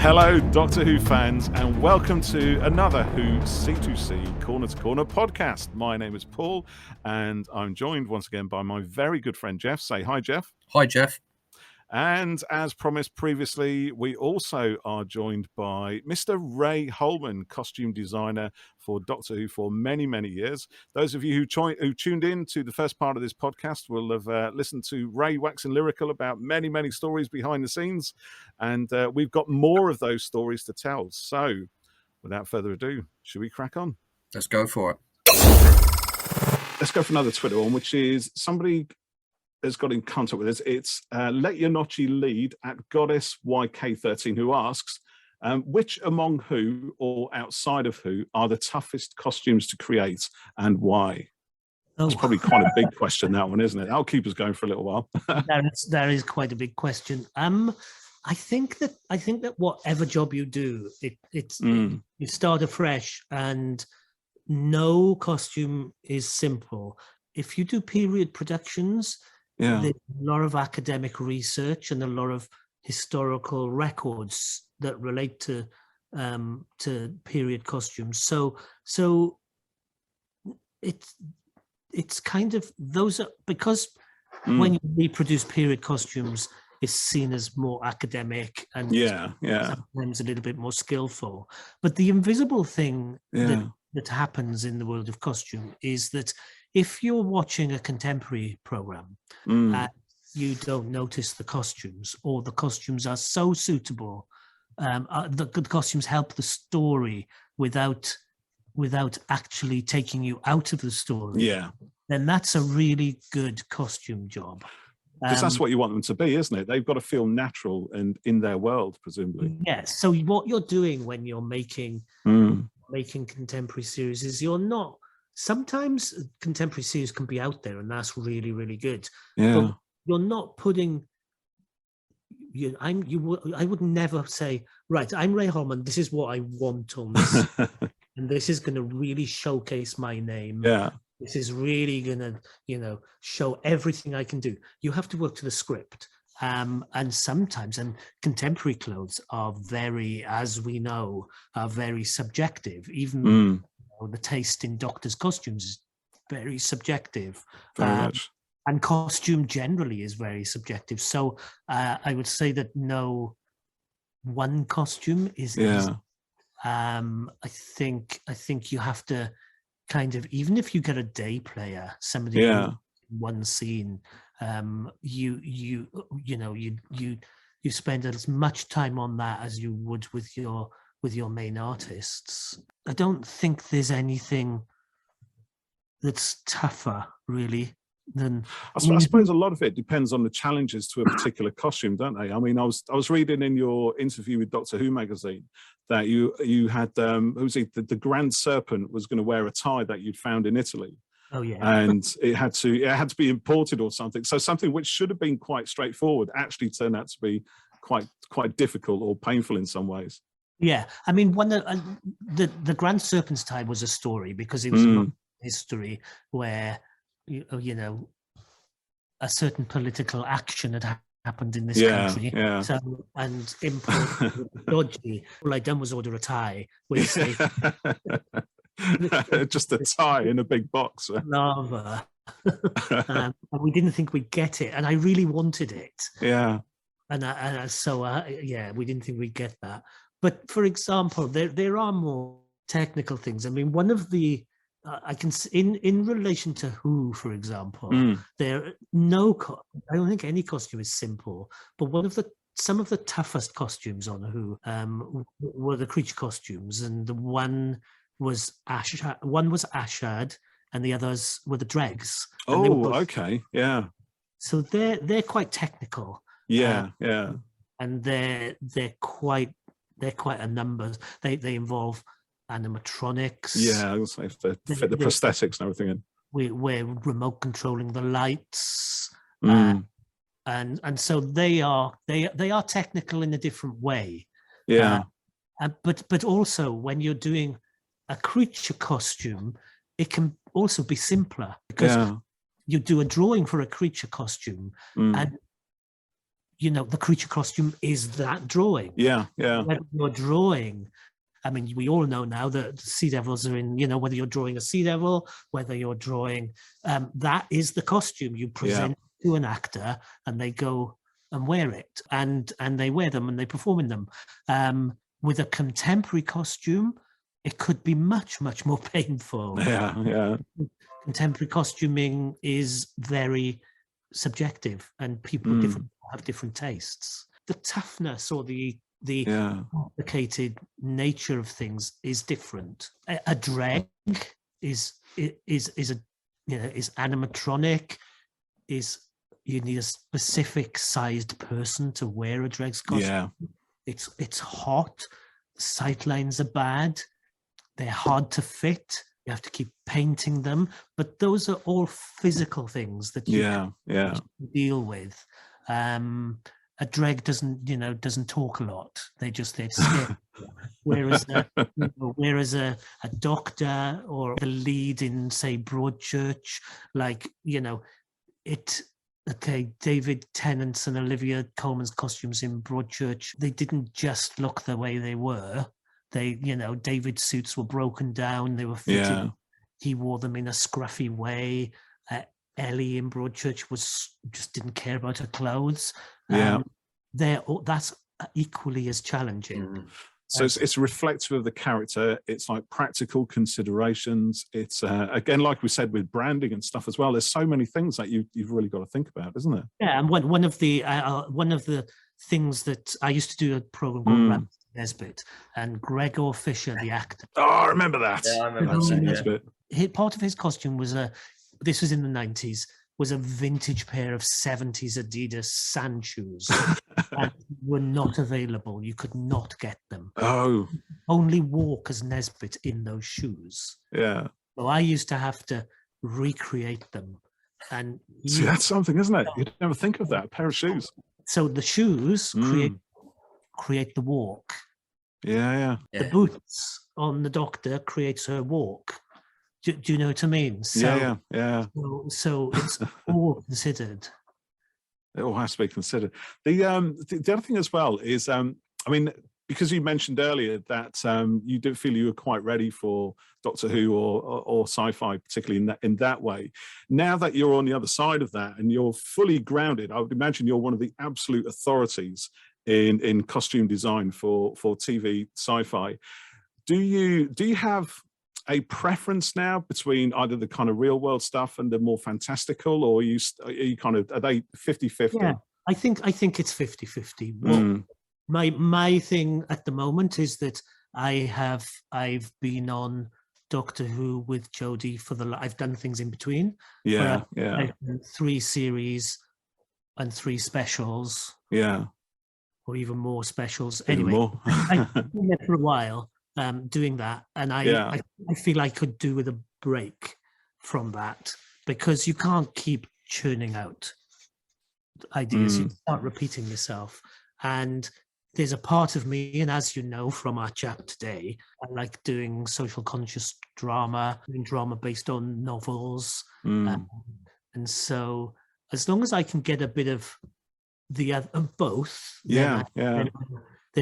Hello, Doctor Who fans, and welcome to another Who C2C Corner to Corner podcast. My name is Paul, and I'm joined once again by my very good friend Jeff. Say hi, Jeff. Hi, Jeff. And as promised previously, we also are joined by Mr. Ray Holman, costume designer for Doctor Who for many, many years. Those of you who tuned in to the first part of this podcast will have listened to Ray waxing lyrical about many, many stories behind the scenes. And we've got more of those stories to tell. So without further ado, should we crack on? Let's go for it. Let's go for another Twitter one, which is somebody has got in contact with us. It's Let Your Notchy Lead at Goddess YK13, who asks, which among Who or outside of Who are the toughest costumes to create and why? It's probably quite a big question, that one, isn't it? I'll keep us going for a little while. That is quite a big question. I think that whatever job you do, you start afresh, and no costume is simple. If you do period productions, there's a lot of academic research and a lot of historical records that relate to period costumes. So it's kind of, those are, because when you reproduce period costumes, it's seen as more academic and sometimes a little bit more skillful. But the invisible thing that happens in the world of costume is that if you're watching a contemporary program and you don't notice the costumes, or the costumes are so suitable, the costumes help the story without actually taking you out of the story, then that's a really good costume job. Because that's what you want them to be, isn't it? They've got to feel natural and in their world, presumably. Yes. So what you're doing when you're making contemporary series is you're not. Sometimes contemporary series can be out there, and that's really, really good. Yeah. But you're not putting. I would never say, right, I'm Ray Holman. This is what I want on this, and this is going to really showcase my name. Yeah. This is really going to, show everything I can do. You have to work to the script. And sometimes, and contemporary clothes are very, as we know, are very subjective. Even the taste in doctors' costumes is very subjective. Very much. And costume generally is very subjective. So I would say that no one costume is easy. I think you have to kind of, even if you get a day player, somebody in one scene, you spend as much time on that as you would with your main artists. I don't think there's anything that's tougher really than. I suppose a lot of it depends on the challenges to a particular costume, don't they? I mean, I was reading in your interview with Doctor Who magazine that you had the Grand Serpent was going to wear a tie that you'd found in Italy. Oh yeah, and it had to be imported or something. So something which should have been quite straightforward actually turned out to be quite difficult or painful in some ways. Yeah, I mean, the Grand Serpent's tie was a story because it was a history where a certain political action had happened in this country. Yeah. So, and import dodgy. All I'd done was order a tie. Just a tie in a big box. Lava. And we didn't think we'd get it, and I really wanted it. Yeah. So we didn't think we'd get that. But for example, there are more technical things. I mean, one of the I can in relation to Who, for example, I don't think any costume is simple. But some of the toughest costumes on Who were the creature costumes, and the one was Ashad, and the others were the dregs. Okay, yeah. So they're quite technical. Yeah. And they're quite a number. They involve animatronics. Yeah, I was going to say fit the prosthetics and everything in. We're remote controlling the lights, and so they are technical in a different way. Yeah. But also when you're doing a creature costume, it can also be simpler because you do a drawing for a creature costume and the creature costume is that drawing. Yeah, yeah. Whether you're drawing, I mean, we all know now that sea devils are in, whether you're drawing a sea devil, whether you're drawing, that is the costume you present to an actor, and they go and wear it, and they wear them and they perform in them. With a contemporary costume, it could be much, much more painful. Yeah, yeah. Contemporary costuming is very subjective, and people have different tastes. The toughness or the complicated nature of things is different. A dreg is animatronic. You need a specific sized person to wear a dreg's costume. Yeah. It's hot. Sight lines are bad. They're hard to fit. You have to keep painting them, but those are all physical things that you can deal with. A dreg doesn't talk a lot. They're scared. Whereas a doctor or the lead in, say, Broadchurch, David Tennant's and Olivia Colman's costumes in Broadchurch, they didn't just look the way they were. David's suits were broken down. They were fitted. Yeah. He wore them in a scruffy way. Ellie in Broadchurch just didn't care about her clothes. That's equally as challenging. So it's reflective of the character. It's like practical considerations. It's again, like we said, with branding and stuff as well. There's so many things that you've really got to think about, isn't it? Yeah, and one of the things that I used to do a program called Ramsay Nesbitt, and Gregor Fisher, the actor. Oh, I remember that. Yeah, I remember that. Part of his costume was this was in the 90s, was a vintage pair of 70s Adidas sand shoes. And were not available. You could not get them. Oh. Only walk as Nesbitt in those shoes. Yeah. So I used to have to recreate them. And see, that's something, isn't it? You'd never think of that, a pair of shoes. So the shoes create the walk. Yeah. The boots on the doctor creates her walk. Do you know what I mean? So, yeah. So it's all considered. It all has to be considered. The other thing as well is, because you mentioned earlier that you didn't feel you were quite ready for Doctor Who or sci-fi, particularly in that way. Now that you're on the other side of that and you're fully grounded, I would imagine you're one of the absolute authorities in costume design for TV sci-fi. Do you have a preference now between either the kind of real world stuff and the more fantastical, or are you are they 50-50? Yeah, I think it's 50-50. My thing at the moment is that I've been on Doctor Who with Jodie I've done things in between. Yeah. I've done 3 series and 3 specials. Yeah. Or even more specials. Even anyway, more. I've been there for a while. Doing that, and I feel I could do with a break from that, because you can't keep churning out ideas. You start repeating yourself, and there's a part of me, and as you know from our chat today, I like doing social conscious drama, doing drama based on novels, and so as long as I can get a bit of both, then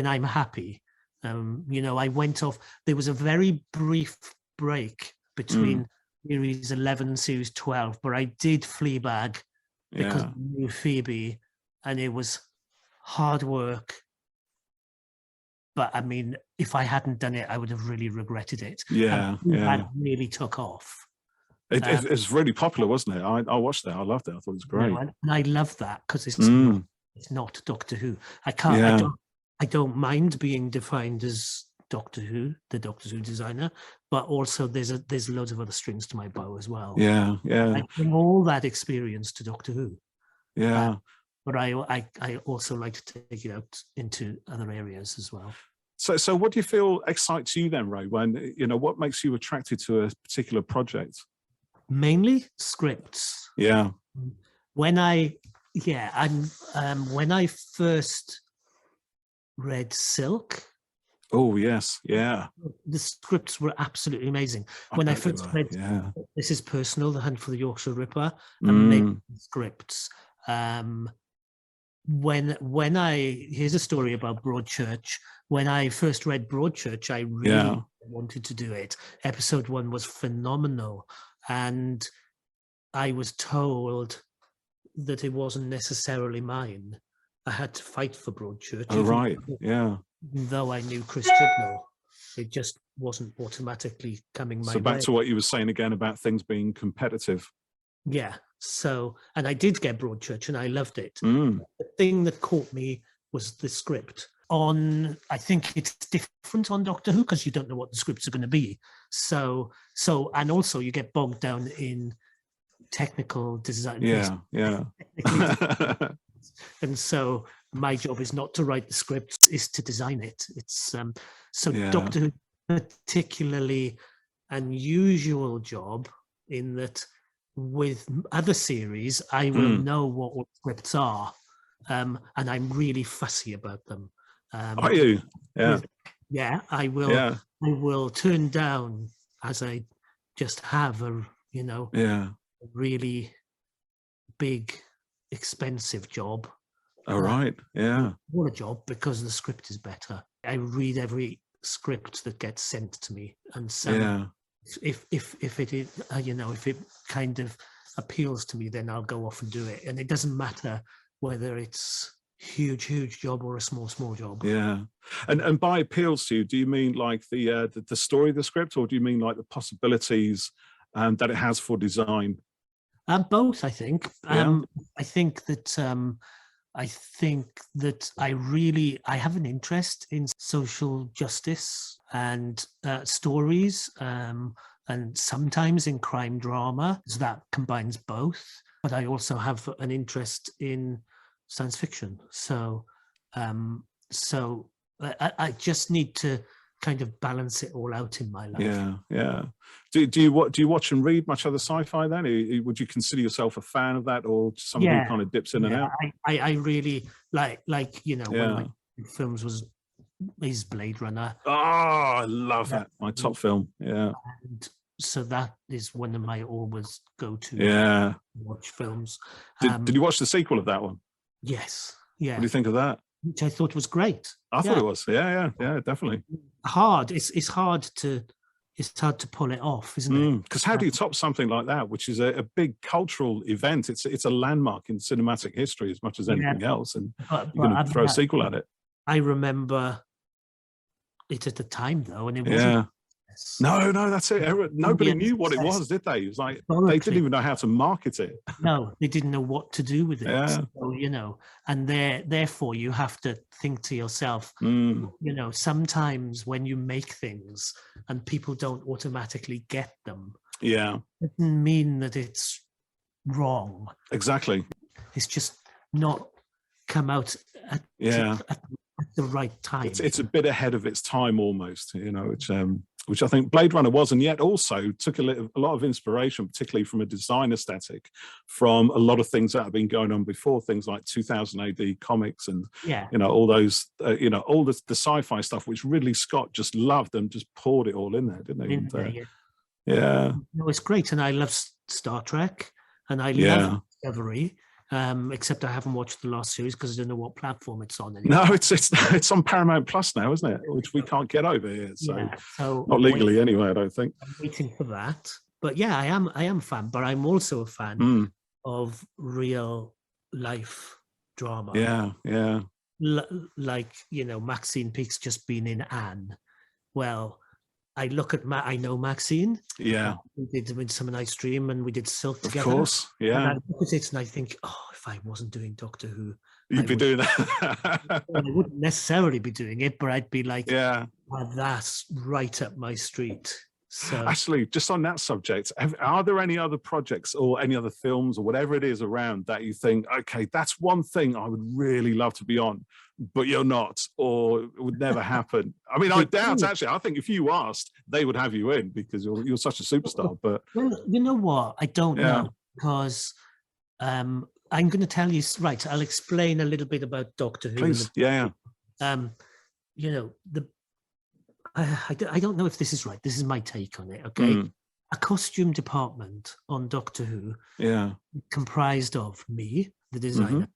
I'm happy. I went off. There was a very brief break between series 11 and series 12, but I did Fleabag because I knew Phoebe, and it was hard work. But I mean, if I hadn't done it, I would have really regretted it. That really took off. It's really popular, wasn't it? I watched that. I loved it. I thought it was great. And I love that because it's not Doctor Who. I don't mind being defined as Doctor Who, the Doctor Who designer, but also there's loads of other strings to my bow as well. Yeah. I bring all that experience to Doctor Who. Yeah. But I also like to take it out into other areas as well. So what do you feel excites you then, Ray? When what makes you attracted to a particular project? Mainly scripts. Yeah. When I first read Silk. Oh yes, yeah. The scripts were absolutely amazing. When I first read This Is Personal, The Hunt for the Yorkshire Ripper, amazing scripts. here's a story about Broadchurch. When I first read Broadchurch, I really wanted to do it. Episode 1 was phenomenal, and I was told that it wasn't necessarily mine. I had to fight for Broadchurch. Oh, right. Yeah. Even though I knew Chris Chibnall, it just wasn't automatically coming my way. So back to what you were saying again about things being competitive. Yeah. So, and I did get Broadchurch and I loved it. Mm. The thing that caught me was the script. I think it's different on Doctor Who because you don't know what the scripts are going to be. So, and also you get bogged down in technical design. Yeah. And so my job is not to write the scripts, is to design it. It's Doctor Who, particularly unusual job in that with other series, I will know what all scripts are, and I'm really fussy about them. Are you? Yeah. Yeah, I will. Yeah. I will turn down, as I just have a really big, expensive job. All right. Yeah. What a job, because the script is better. I read every script that gets sent to me, and so if it is, if it kind of appeals to me, then I'll go off and do it. And it doesn't matter whether it's huge job or a small job. Yeah. And by appeals to you, do you mean like the story of the script, or do you mean like the possibilities that it has for design? Both, I think. I think that I have an interest in social justice and stories, and sometimes in crime drama. So that combines both. But I also have an interest in science fiction. So I just need to kind of balance it all out in my life. Yeah. Do you watch and read much other sci-fi then? Would you consider yourself a fan of that, or someone who kind of dips in and out? I really like one of my films is Blade Runner. Oh, I love that. My top film. Yeah. And so that is one of my always go-to watch films. Did you watch the sequel of that one? Yes. Yeah. What do you think of that? Which I thought was great. I thought it was. Yeah, definitely. It's hard to pull it off, isn't it? Because how do you top something like that, which is a big cultural event? It's a landmark in cinematic history as much as anything else, and you're going to throw a sequel at it. I remember it at the time, though, and it wasn't. No, that's it. Nobody knew what it was, did they? It was like they didn't even know how to market it. No, they didn't know what to do with it. Yeah. So, and therefore you have to think to yourself, sometimes when you make things and people don't automatically get them, it doesn't mean that it's wrong. Exactly. It's just not come out at the right time. It's a bit ahead of its time almost, which I think Blade Runner was, and yet also took a lot of inspiration, particularly from a design aesthetic, from a lot of things that have been going on before, things like 2000 AD comics and all those, all the sci-fi stuff, which Ridley Scott just loved and just poured it all in there, didn't he? It's great, and I love Star Trek, and I love Discovery. Except I haven't watched the last series because I don't know what platform it's on anymore. No, it's on Paramount Plus now, isn't it? Which we can't get over here, so not legally anyway. I don't think. I'm waiting for that, but I am a fan. But I'm also a fan of real life drama. Yeah. Like Maxine Peake's just been in Anne. Well, I look at I know Maxine. Yeah. We did Midsummer Night's Dream and we did Silk together. Of course, yeah. And I look at it and I think, if I wasn't doing Doctor Who, you'd be doing that. I wouldn't necessarily be doing it, but I'd be like, that's right up my street. So actually, just on that subject, are there any other projects or any other films or whatever it is around that you think, okay, that's one thing I would really love to be on, but you're not, or it would never happen? I mean, I doubt, actually. I think if you asked, they would have you in because you're such a superstar. But well, you know what? I don't know, because I'm going to tell you. Right, I'll explain a little bit about Doctor Who. Please, I don't know if this is right. This is my take on it. Okay, a costume department on Doctor Who, comprised of me, the designer,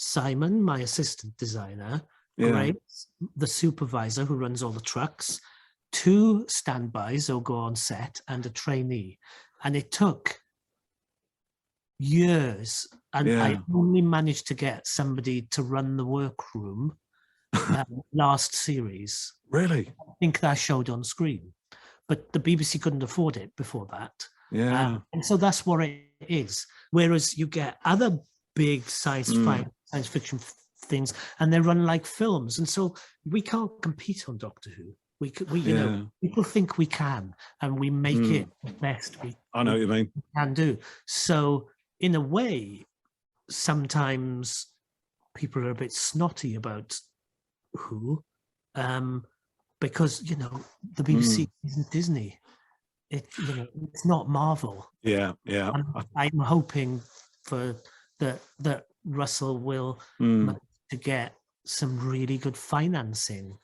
Simon, my assistant designer, Grace, the supervisor who runs all the trucks, 2 standbys who go on set, and a trainee. And it took years, and I only managed to get somebody to run the workroom last series. Really? I think that showed on screen, but the BBC couldn't afford it before that. And so that's what it is. Whereas you get other big science fiction things, and they run like films, and so we can't compete on Doctor Who. We you know, people think we can, and we make it the best I know what you mean. Can do. So in a way, sometimes people are a bit snotty about Who, because you know the BBC isn't Disney. It's not Marvel. I'm hoping for that Russell will manage to get some really good financing.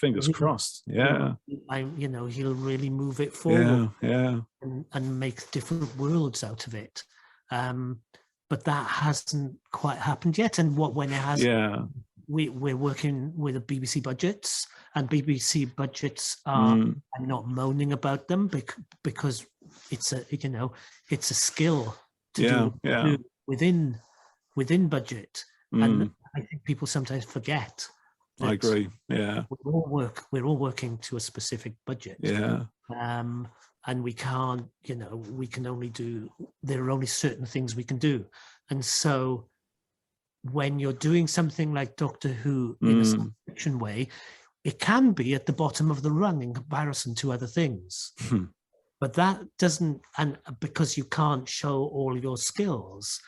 Fingers crossed. Yeah. He'll really move it forward. And make different worlds out of it. But that hasn't quite happened yet. And when it has, we're working with the BBC budgets, and BBC budgets are. I'm not moaning about them because it's a skill to do within budget, and I think people sometimes forget. I agree. Yeah, we're all working to a specific budget. And we can't. We can only do. There are only certain things we can do, and so when you're doing something like Doctor Who in a science fiction way, it can be at the bottom of the rung in comparison to other things. But that doesn't, and because you can't show all your skills.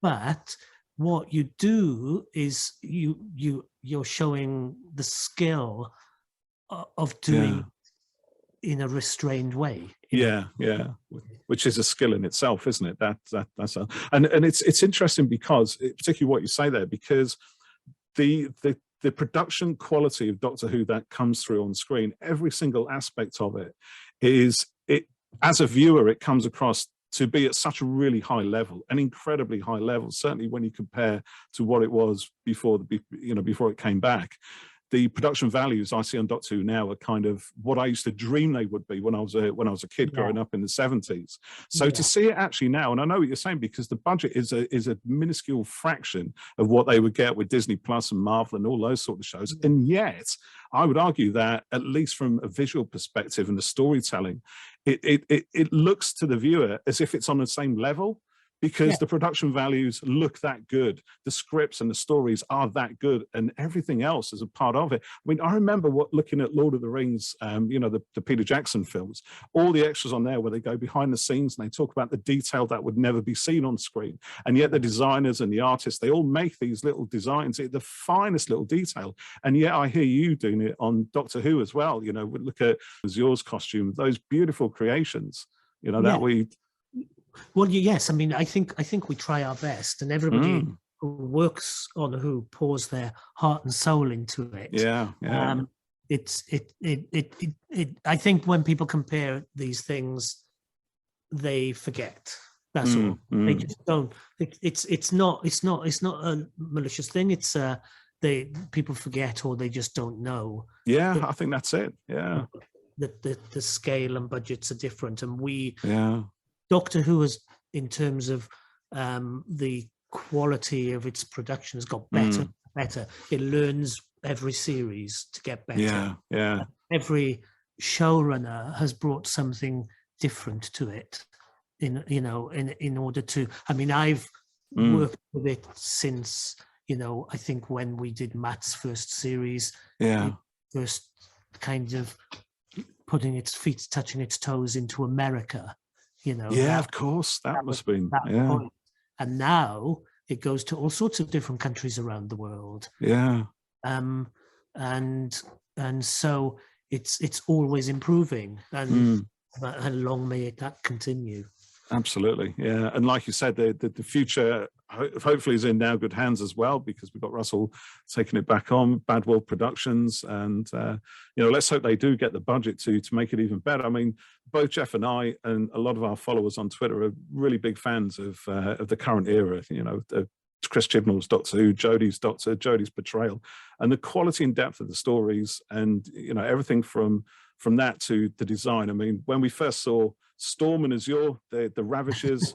But what you do is you're showing the skill of doing in a restrained way. Which is a skill in itself, isn't it? And it's interesting because particularly what you say there, because the production quality of Doctor Who that comes through on screen, every single aspect of it as a viewer, it comes across to be at such a really high level, an incredibly high level, certainly when you compare to what it was before it came back. The production values I see on Doctor Who now are kind of what I used to dream they would be when I was a kid growing up in the 70s. So to see it actually now, and I know what you're saying, because the budget is a minuscule fraction of what they would get with Disney Plus and Marvel and all those sort of shows. And yet, I would argue that at least from a visual perspective and the storytelling, it looks to the viewer as if it's on the same level. Because the production values look that good, the scripts and the stories are that good, and everything else is a part of it. I mean, I remember looking at Lord of the Rings, the Peter Jackson films, all the extras on there where they go behind the scenes and they talk about the detail that would never be seen on screen. And yet the designers and the artists, they all make these little designs, the finest little detail. And yet I hear you doing it on Doctor Who as well. Look at Azur's costume, those beautiful creations, that we... Well, yes. I mean, I think we try our best, and everybody who works on Who pours their heart and soul into it. I think when people compare these things, they forget. That's all. They just don't. It's not a malicious thing. It's people forget, or they just don't know. I think that's it. The scale and budgets are different, and Doctor Who has, in terms of the quality of its production, has got better and better. It learns every series to get better. Every showrunner has brought something different to it. In order to, I mean, I've worked with it since I think when we did Matt's first series, first kind of putting its feet, touching its toes into America. Of course, that must have been point. And now it goes to all sorts of different countries around the world. And so it's always improving, and long may that continue. Absolutely, and like you said, the future hopefully is in now good hands as well, because we've got Russell taking it back on, Bad Wolf Productions, and let's hope they do get the budget to make it even better. I mean, both Jeff and I and a lot of our followers on Twitter are really big fans of the current era, Chris Chibnall's Doctor Who, Jodie's portrayal, and the quality and depth of the stories, and everything from that to the design. I mean, when we first saw Storm and Azure, the Ravishers,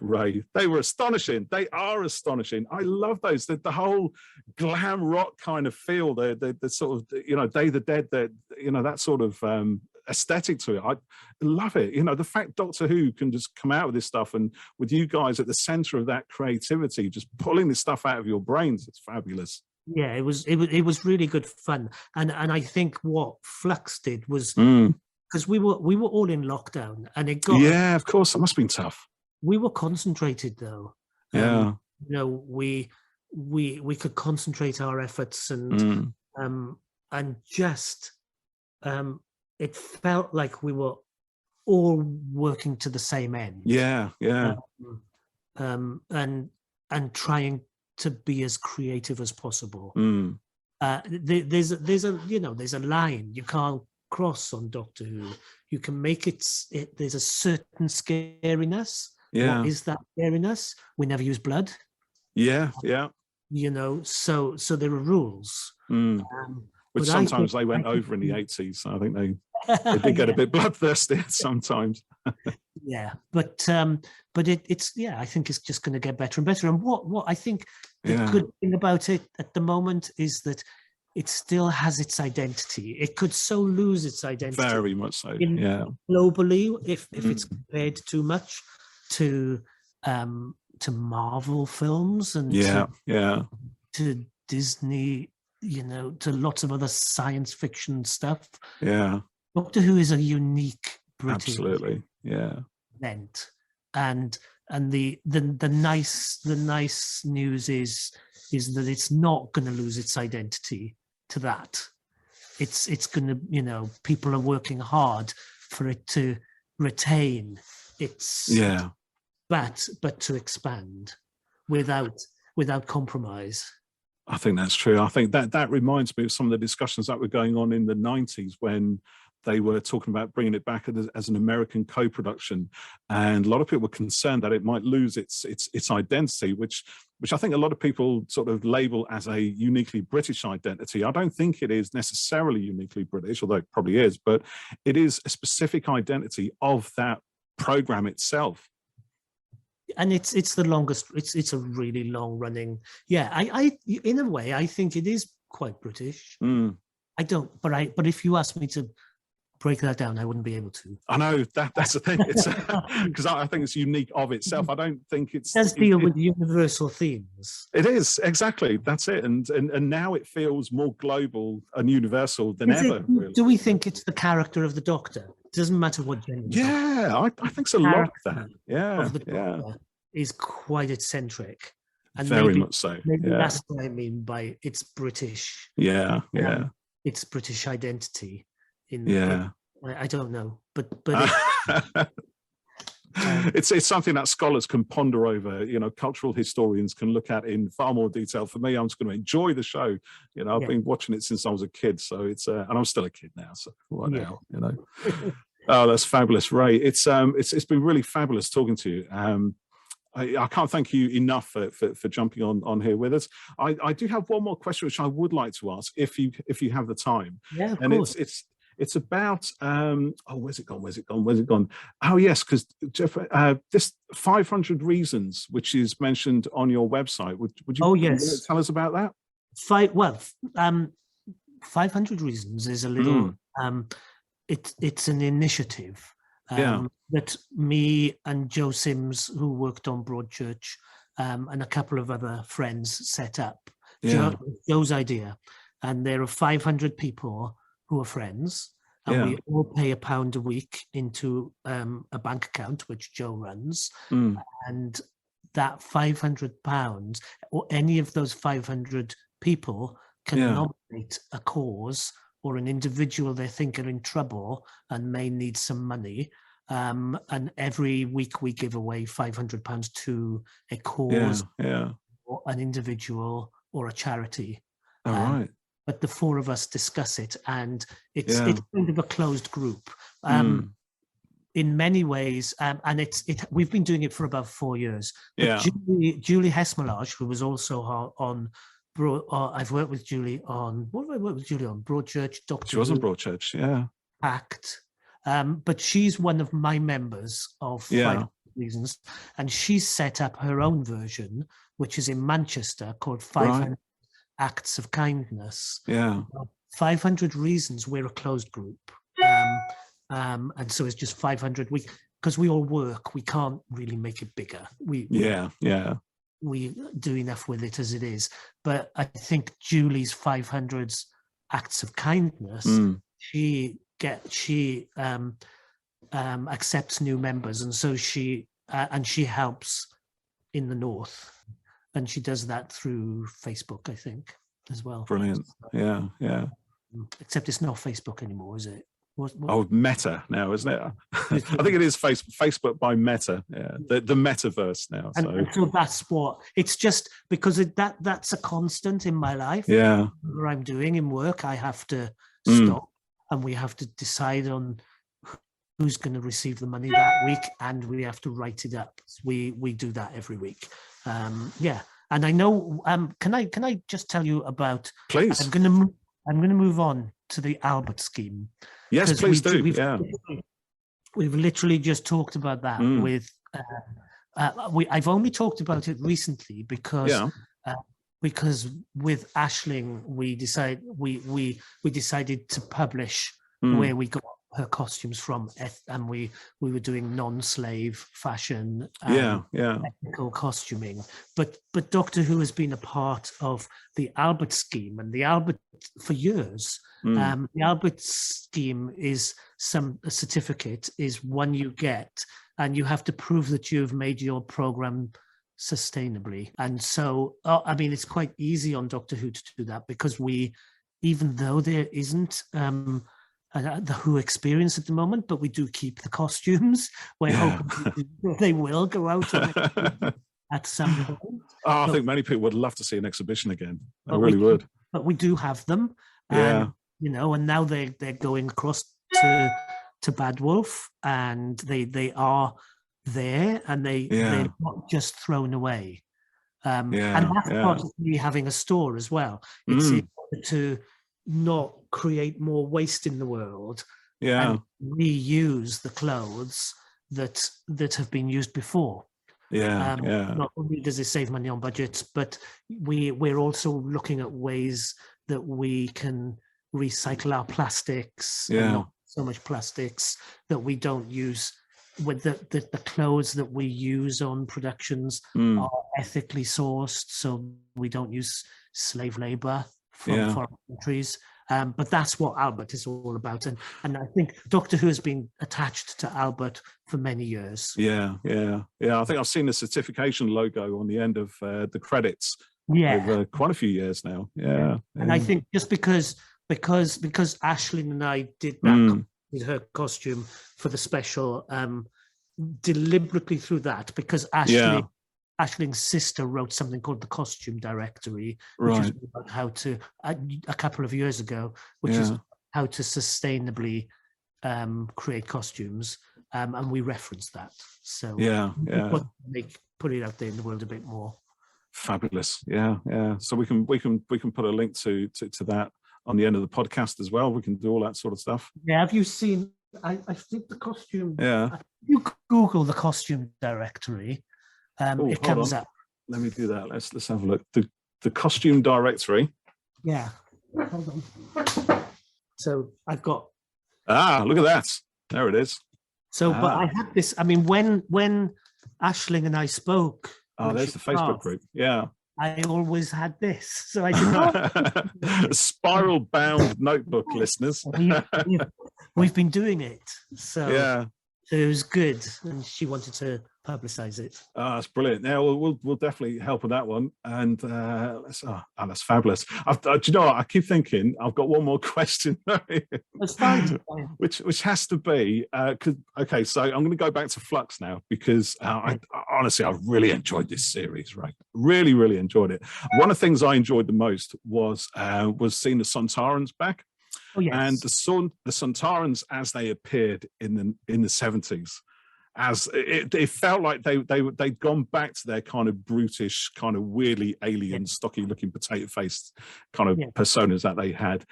Ray, they were astonishing. They are astonishing. I love those. The whole glam rock kind of feel, the sort of Day of the Dead, that sort of aesthetic to it. I love it. The fact Doctor Who can just come out with this stuff, and with you guys at the center of that creativity, just pulling this stuff out of your brains, it's fabulous. Yeah, it was really good fun, and I think what Flux did was, because we were all in lockdown, and it got, of course, it must have been tough. We were concentrated though. We could concentrate our efforts, and just it felt like we were all working to the same end. And trying to be as creative as possible. There's a line you can't cross on Doctor Who. You can make there's a certain scariness. What is that scariness? We never use blood. So there are rules. Which sometimes they went over in the 80s. I think they did get a bit bloodthirsty sometimes. But I think it's just going to get better and better. And what I think the good thing about it at the moment is that it still has its identity. It could so lose its identity. Very much so. Globally, if it's compared too much to Marvel films and to Disney, to lots of other science fiction stuff. Doctor Who is a unique British event, and the nice news is that it's not going to lose its identity to that. It's going to, people are working hard for it to retain its but to expand without compromise. I think that's true. I think that reminds me of some of the discussions that were going on in the 90s when they were talking about bringing it back as an American co-production, and a lot of people were concerned that it might lose its identity, which I think a lot of people sort of label as a uniquely British identity. I don't think it is necessarily uniquely British, although it probably is, but it is a specific identity of that program itself. And it's the longest. It's a really long running. I in a way I think it is quite British. I don't, but if you ask me to break that down, I wouldn't be able to. I know that's the thing. It's because I think it's unique of itself. I don't think it does deal with universal themes. It is, exactly. That's it. And now it feels more global and universal than ever. Really. Do we think it's the character of the Doctor? It doesn't matter what gender. I think it's a lot of that. Of the Doctor is quite eccentric. And very much so. Maybe that's what I mean by it's British. It's British identity. I don't know, but it's something that scholars can ponder over. Cultural historians can look at in far more detail. For me, I'm just going to enjoy the show. I've been watching it since I was a kid, so it's and I'm still a kid now. So now, Oh, that's fabulous, Ray. It's been really fabulous talking to you. I can't thank you enough for jumping on here with us. I do have one more question which I would like to ask if you have the time. Yeah, of course. It's about where's it gone? Oh yes, because this 500 reasons which is mentioned on your website. Would you tell us about that? 500 reasons is a little it's an initiative that me and Joe Sims, who worked on Broadchurch, and a couple of other friends set up. Joe's idea, and there are 500 people who are friends, and we all pay £1 a week into a bank account which Joe runs, and that £500, or any of those 500 people can nominate a cause or an individual they think are in trouble and may need some money. And every week we give away £500 to a cause, or an individual, or a charity. All right. But the four of us discuss it, and it's kind of a closed group. in many ways, and we've been doing it for about 4 years. But Yeah. Julie Hesmelage, who was also on. I've worked with Julie on, what have I worked with Julie on? Broadchurch, Doctor She was on Who, Broadchurch, yeah. Act. But she's one of my members of 5 Reasons, and she's set up her own version, which is in Manchester, called 500 Acts of Kindness. Yeah. 500 Reasons, we're a closed group. And so it's just 500. Because we all work, we can't really make it bigger. We do enough with it as it is. But I think Julie's 500 Acts of Kindness, she accepts new members, and so she helps in the north, and she does that through Facebook, I think, as well. Brilliant. Yeah. Except it's not Facebook anymore, is it? What? Oh, Meta now, isn't it? I think it is Facebook by Meta. Yeah, the metaverse now. And so that's what it's just because that's a constant in my life. Yeah, whatever I'm doing in work, I have to stop, and we have to decide on who's going to receive the money that week, and we have to write it up. We do that every week. And I know. Can I just tell you about? Please. I'm going to move on to the Albert scheme. Yes, please do. We've literally just talked about that with. I've only talked about it recently because with Aisling we decided to publish where we got her costumes from, and we were doing non-slave fashion, ethical costuming. But Doctor Who has been a part of the Albert scheme, and the Albert for years. The Albert scheme is a certificate is one you get, and you have to prove that you've made your program sustainably. And so, it's quite easy on Doctor Who to do that, because even though there isn't the Who experience at the moment, but we do keep the costumes. We're hoping they will go out at some point. I think many people would love to see an exhibition again. I really would. But we do have them. And now they're going across to Bad Wolf, and they are there, and they're not just thrown away. And that's part of me having a store as well. It's in order to not create more waste in the world, and reuse the clothes that have been used before. Not only does it save money on budgets, but we're also looking at ways that we can recycle our plastics, and not so much plastics that we don't use. With the clothes that we use on productions are ethically sourced, so we don't use slave labor from foreign countries. But that's what Albert is all about, and I think Doctor Who has been attached to Albert for many years. I think I've seen the certification logo on the end of the credits over quite a few years now. And I think just because Aisling and I did that with her costume for the special, deliberately through that, because Aisling's sister wrote something called the Costume Directory, which is about how to, a couple of years ago, which is how to sustainably create costumes, and we referenced that. So put it out there in the world a bit more. Fabulous, So we can put a link to that on the end of the podcast as well. We can do all that sort of stuff. Have you seen? I think the costume. If you Google the Costume Directory. It comes up. Let me do that. Let's have a look. The Costume Directory. Yeah. Hold on. So I've got. Look at that. There it is. So, but I had this. When Aisling and I spoke. There's the Facebook group. Yeah. I always had this, so I did not. Spiral-bound notebook, listeners. We've been doing it, so so it was good, and she wanted to publicize it. That's brilliant. Now we'll definitely help with that one, and that's fabulous. Do you know what? I keep thinking I've got one more question. That's fine. Which has to be okay. So I'm going to go back to Flux now, because I honestly I really enjoyed this series. Right, really enjoyed it. One of the things I enjoyed the most was seeing the Sontarans back. Oh, yes. And the Sontarans, as they appeared in the 70s, as it felt like they'd gone back to their kind of brutish, kind of weirdly alien, stocky looking potato faced kind of personas that they had.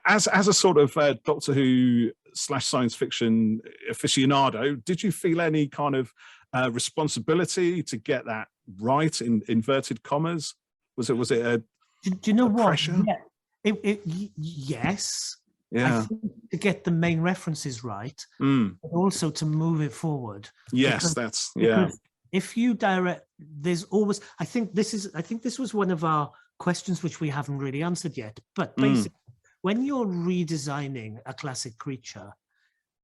As a sort of Doctor Who / science fiction aficionado, did you feel any kind of responsibility to get that right, in inverted commas? Was it a do you know what? Pressure? Yeah. Yes. Yeah. I think to get the main references right, but also to move it forward. Yes, because if you direct, there's always. I think this was one of our questions which we haven't really answered yet. But basically, when you're redesigning a classic creature,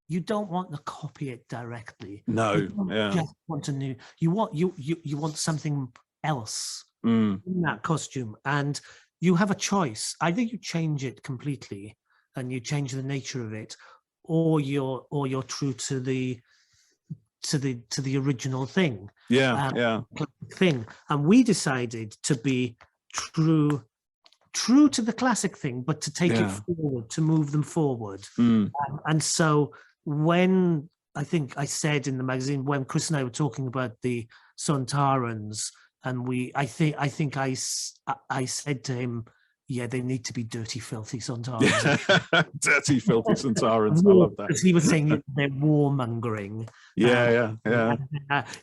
you don't want to copy it directly. No, you just want a new. You want something else in that costume, and you have a choice. Either you change it completely and you change the nature of it, or you're true to the original thing. Thing. And we decided to be true to the classic thing, but to take it forward, to move them forward. And so when I think I said in the magazine, when Chris and I were talking about the Sontarans, and I think I said to him, yeah, they need to be dirty, filthy Sontarans. Dirty, filthy Sontarans. I love that. Because he was saying they're warmongering. Yeah.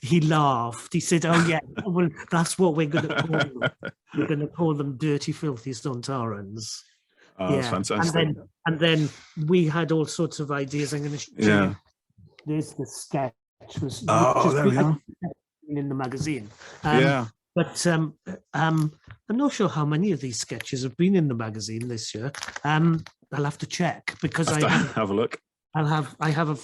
He laughed. He said, "Oh yeah, well, that's what we're going to call them. We're going to call them dirty, filthy Sontarans." Oh, that's fantastic. And then we had all sorts of ideas. I'm going to show you. There's the sketch. There we are. In the magazine. But I'm not sure how many of these sketches have been in the magazine this year. I'll have to check because have a look. I have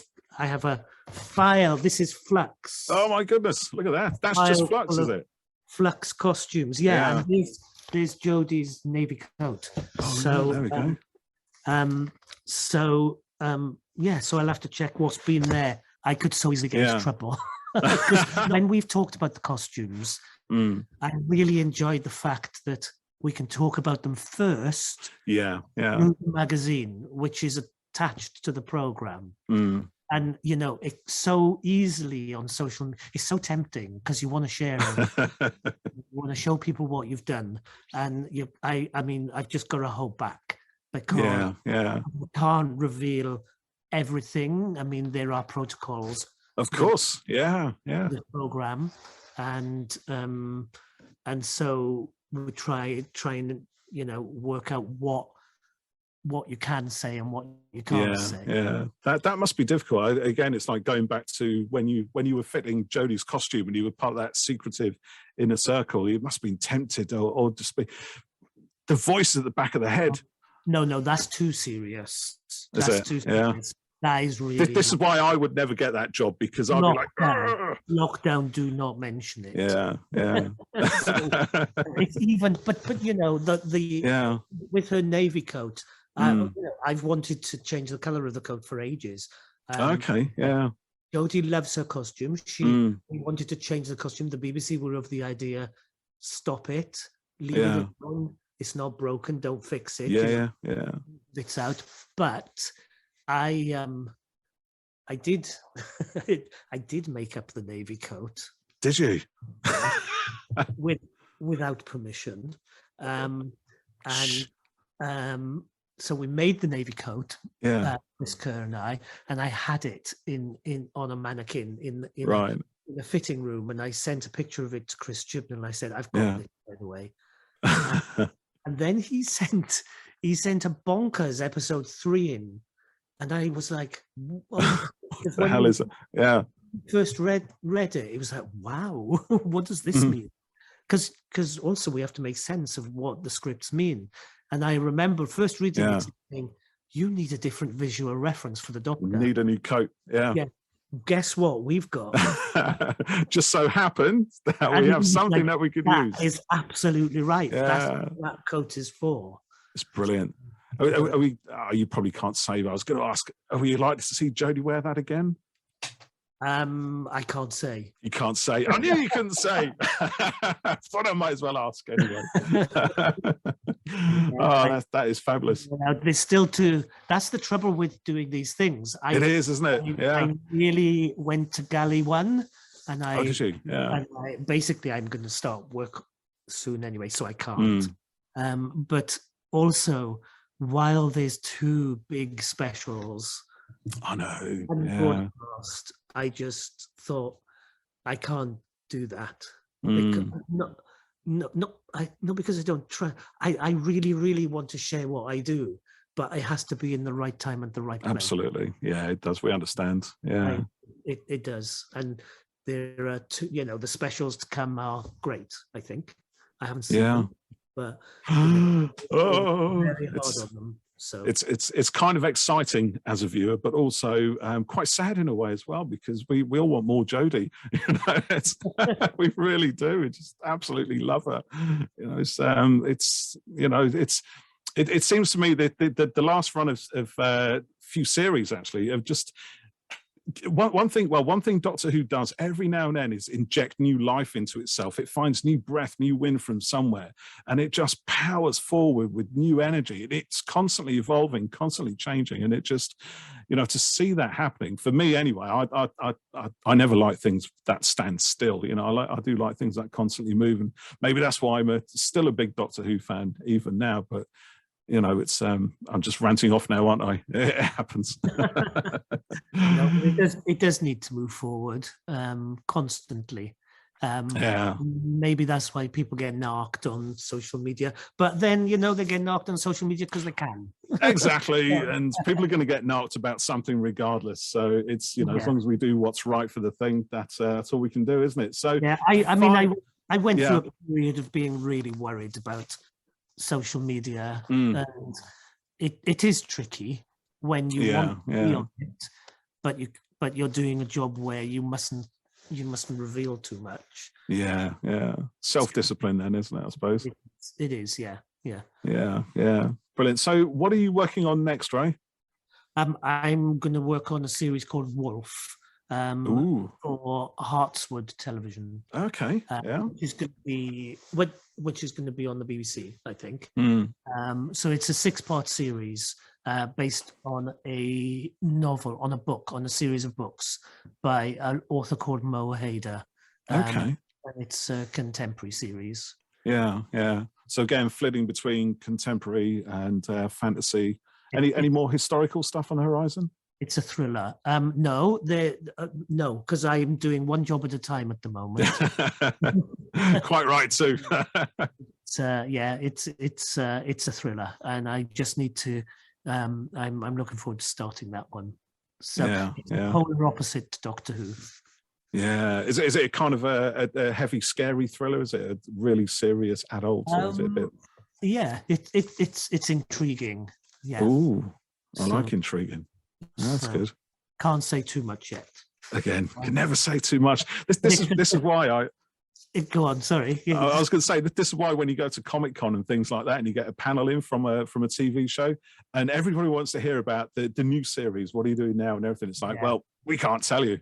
a file. This is Flux. Oh my goodness! Look at that. That's just Flux, is it? Flux costumes. Yeah. And there's Jodie's navy coat. So there we go. So I'll have to check what's been there. I could so easily get into trouble. When we've talked about the costumes, I really enjoyed the fact that we can talk about them first through the magazine, which is attached to the program. And it's so easily on social media. It's so tempting because you want to share it. You want to show people what you've done, and I've just got to hold back because we can't reveal everything. I mean, there are protocols. Of course, the program, and so we try and work out what you can say and what you can't say. That must be difficult. Again, it's like going back to when you were fitting Jodie's costume and you were part of that secretive inner circle. You must have been tempted, or just be the voice at the back of the head. No, that's too serious. That's too serious. That is really. This is why I would never get that job, because I'd be like, Argh! Lockdown. Do not mention it. Yeah. So it's even, but the with her navy coat, I've wanted to change the color of the coat for ages. Jodie loves her costume. She wanted to change the costume. The BBC were of the idea, stop it, leave it alone. It's not broken. Don't fix it. It's out, but. I did make up the navy coat. Did you? without permission. So we made the navy coat, Miss Kerr and I had it on a mannequin in the fitting room, and I sent a picture of it to Chris Chibnall, and I said, I've got this, by the way. And then he sent a bonkers episode 3 in. And I was like, what the hell is it? Yeah. First read it, it was like, wow, what does this mean? Because also we have to make sense of what the scripts mean. And I remember first reading it saying, you need a different visual reference for the Doctor. You need a new coat. Yeah. Guess what we've got? Just so happens that we have something that we could use. That is absolutely right. Yeah. That's what that coat is for. It's brilliant. You probably can't say, but I was going to ask, are we likely to see Jodie wear that again? I can't say. You can't say. I knew you couldn't say. Thought I might as well ask anyway. That is fabulous. There's still that's the trouble with doing these things. It is, isn't it? Yeah. I really went to Galley 1, and did you? Yeah. And basically, I'm going to start work soon anyway, so I can't. But also, while there's 2 big specials, I know. Broadcast, I just thought I can't do that. Because, not because I don't try. I really, really want to share what I do, but it has to be in the right time and the right place. Absolutely. Yeah, it does. We understand. Yeah. It does. And there are 2, the specials to come are great, I think. I haven't seen them, but very hard on them. So it's kind of exciting as a viewer, but also quite sad in a way as well, because we all want more Jodie. We really do. We just absolutely love her. It seems to me that the last run of few series actually have just. One thing Doctor Who does every now and then is inject new life into itself. It finds new breath, new wind from somewhere, and it just powers forward with new energy. It's constantly evolving, constantly changing, and it just, to see that happening for me anyway. I never like things that stand still. I do like things that constantly move, and maybe that's why I'm still a big Doctor Who fan even now. But it's I'm just ranting off now, aren't I? It happens. It does need to move forward constantly. Maybe that's why people get narked on social media. But then, they get narked on social media because they can. Exactly. And people are going to get narked about something regardless. So it's, as long as we do what's right for the thing, that's all we can do, isn't it? So I went through a period of being really worried about social media, and it is tricky when you want to be on it, but you're doing a job where you mustn't reveal too much. Yeah. Self-discipline then, isn't it, I suppose? It is, yeah. Brilliant. So what are you working on next, Ray? I'm going to work on a series called Wolf, for Hartswood Television. Okay. Which is going to be on the BBC, I think. So it's a 6-part series based on a novel, on a series of books by an author called Mo Hader. Okay. And it's a contemporary series. Yeah. So again, flitting between contemporary and fantasy. Any more historical stuff on the horizon? It's a thriller. No, because I'm doing one job at a time at the moment. Quite right too. It's a thriller, and I just need to. I'm looking forward to starting that one. So it's the polar opposite to Doctor Who. Yeah, is it a kind of a heavy, scary thriller? Is it a really serious adult? Or is it a bit... Yeah, it's intriguing. Yeah. Ooh, I like intriguing. That's good. Can't say too much yet. Again, can never say too much. This is why Go on, sorry. I was going to say that this is why when you go to Comic-Con and things like that, and you get a panel in from a TV show, and everybody wants to hear about the new series. What are you doing now and everything? It's like, well, we can't tell you.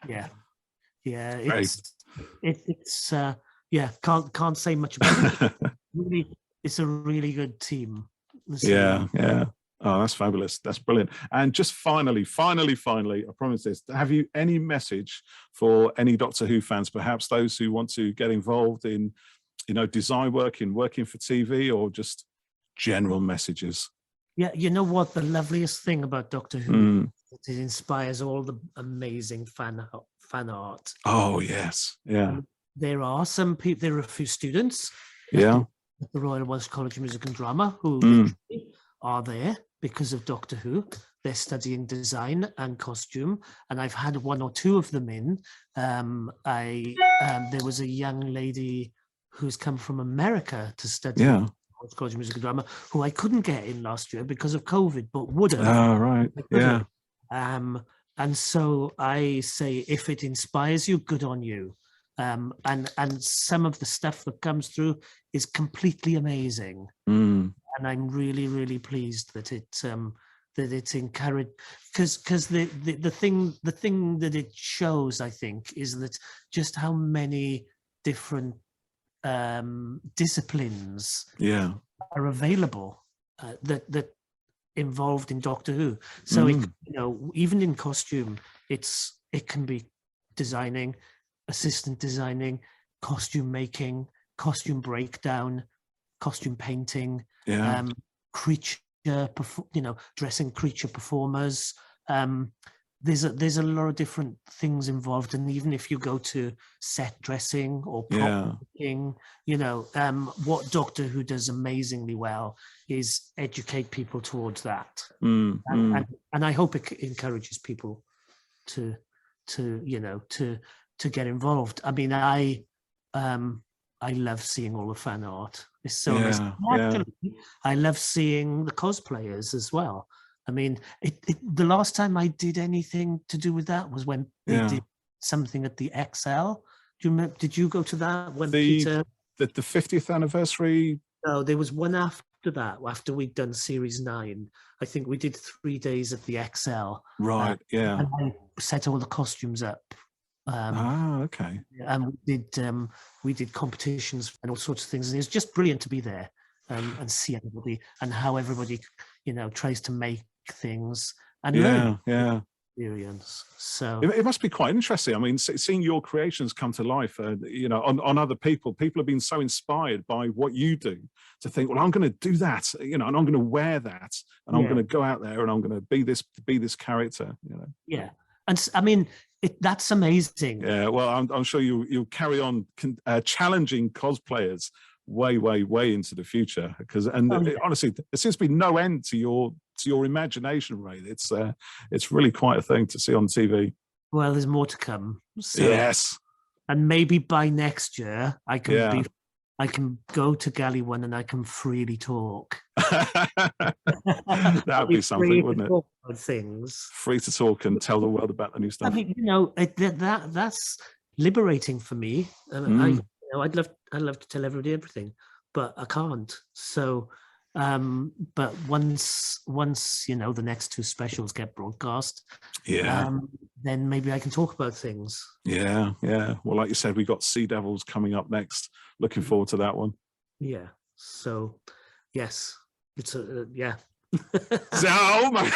Yeah. Can't say much about it. Really, it's a really good team. Yeah. Oh, that's fabulous. That's brilliant. And just finally, I promise this, have you any message for any Doctor Who fans, perhaps those who want to get involved in, design work, in working for TV, or just general messages? Yeah, you know what? The loveliest thing about Doctor Who is it inspires all the amazing fan art. Oh, yes. Yeah. There are some people, there are a few students at the Royal Welsh College of Music and Drama who literally are there because of Doctor Who. They're studying design and costume, and I've had 1 or 2 of them in. There was a young lady who's come from America to study College of Music and Drama, who I couldn't get in last year because of COVID, but would have. Oh, right. Yeah. And so I say, if it inspires you, good on you. And some of the stuff that comes through is completely amazing. And I'm really, really pleased that that it's encouraged, because the thing that it shows, I think, is that just how many different disciplines are available that involved in Doctor Who. So it, even in costume, it can be designing, assistant designing, costume making, costume breakdown, costume painting, creature, dressing creature performers. There's a lot of different things involved, and even if you go to set dressing or prop making, what Doctor Who does amazingly well is educate people towards that, and I hope it encourages people to get involved. I mean, I love seeing all the fan art. It's so amazing. Actually, I love seeing the cosplayers as well. I mean, the last time I did anything to do with that was when they did something at the XL. Do you remember? Did you go to that when Peter? The 50th anniversary? No, there was one after that. After we'd done Series 9, I think we did 3 days at the XL. Right. And I set all the costumes up. Okay. And we did competitions and all sorts of things, and it was just brilliant to be there and see everybody and how everybody, tries to make things and learn experience. So it must be quite interesting. I mean, seeing your creations come to life, on other people. People have been so inspired by what you do to think, well, I'm going to do that, and I'm going to wear that, and I'm going to go out there and I'm going to be this character. Yeah, and I mean, that's amazing. Yeah, well, I'm sure you'll carry on challenging cosplayers way into the future, because honestly, there seems to be no end to your imagination, Ray. It's really quite a thing to see on TV. Well, there's more to come. So, yes, and maybe by next year I can go to Galley One and I can freely talk. That'd be something, wouldn't it? Things free to talk and tell the world about the new stuff. I mean, that's liberating for me. I'd love to tell everybody everything, but I can't. So, but once the next 2 specials get broadcast, then maybe I can talk about things. Yeah. Well, like you said, we got Sea Devils coming up next. Looking forward to that one. Yeah. So, yes, it's Oh my!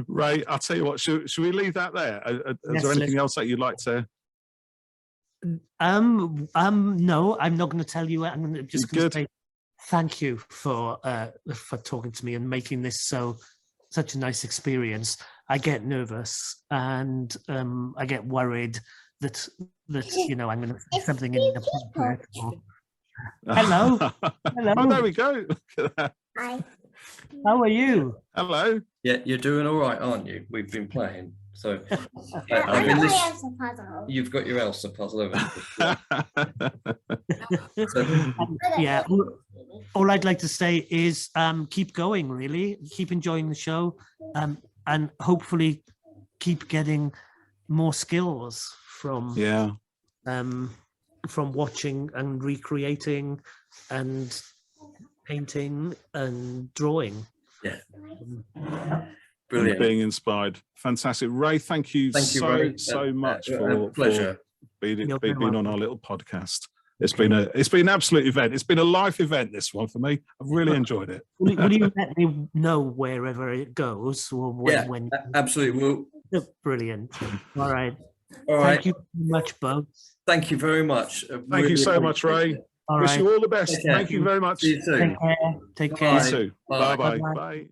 Ray, I'll tell you what. Should we leave that there? Is there anything else that you'd like to? No, I'm not going to tell you. I'm just going to say thank you for talking to me and making this such a nice experience. I get nervous and I get worried that I'm going to say something inappropriate. Hello. Oh, there we go. Look at that. Hi. How are you? Hello. Yeah, you're doing all right, aren't you? We've been playing. So you've got your Elsa puzzle, yeah. All I'd like to say is keep going, really. Keep enjoying the show, and hopefully keep getting more skills from watching and recreating and painting and drawing. Yeah. Brilliant. And being inspired. Fantastic. Ray, thank you so much for being on our little podcast. It's been an absolute event. It's been a life event, this one, for me. I've really enjoyed it. Will you let me know wherever it goes? Or when absolutely. Brilliant. All right. Thank you very much, both. Thank you very much. Thank you so much, Ray. Wish you all the best. Thank you very much. See you soon. Take care. You too. Bye.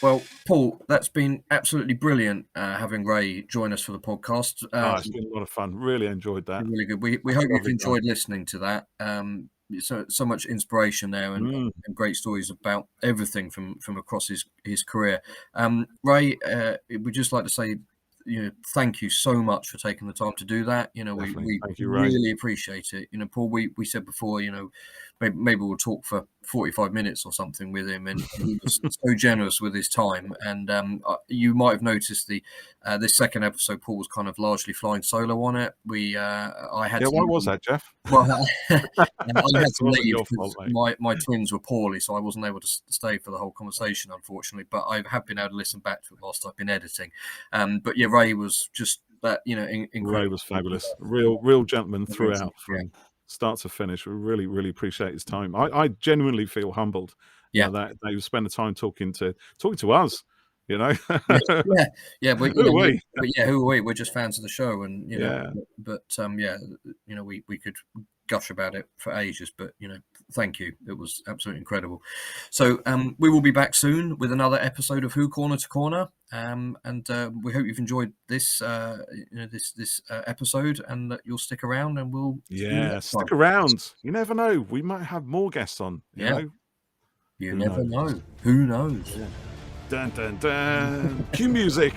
Well, Paul, that's been absolutely brilliant having Ray join us for the podcast. It's been a lot of fun. Really enjoyed that. Really good. We hope you've enjoyed listening to that. So much inspiration there and great stories about everything from across his career. Ray, we'd just like to say, thank you so much for taking the time to do that. We Thank you, really appreciate it. Paul, we said before, maybe we'll talk for 45 minutes or something with him, and he was so generous with his time. And you might have noticed this second episode, Paul was kind of largely flying solo on it. I had why was that, Jeff? Well, I had to leave your because fault, my twins were poorly, so I wasn't able to stay for the whole conversation, unfortunately. But I have been able to listen back to it whilst I've been editing. But yeah, Ray was just that, incredible. Ray was fabulous, real gentleman throughout, from start to finish. We really appreciate his time. I genuinely feel humbled, that they spend the time talking to us. Who are we? But who are we? We're just fans of the show, and we could gush about it for ages, but thank you. It was absolutely incredible. So we will be back soon with another episode of Who Corner to Corner, and we hope you've enjoyed this this episode, and that you'll stick around, and we'll stick around. You never know, we might have more guests on. You never know. Who knows? Dun dun dun. Cue music.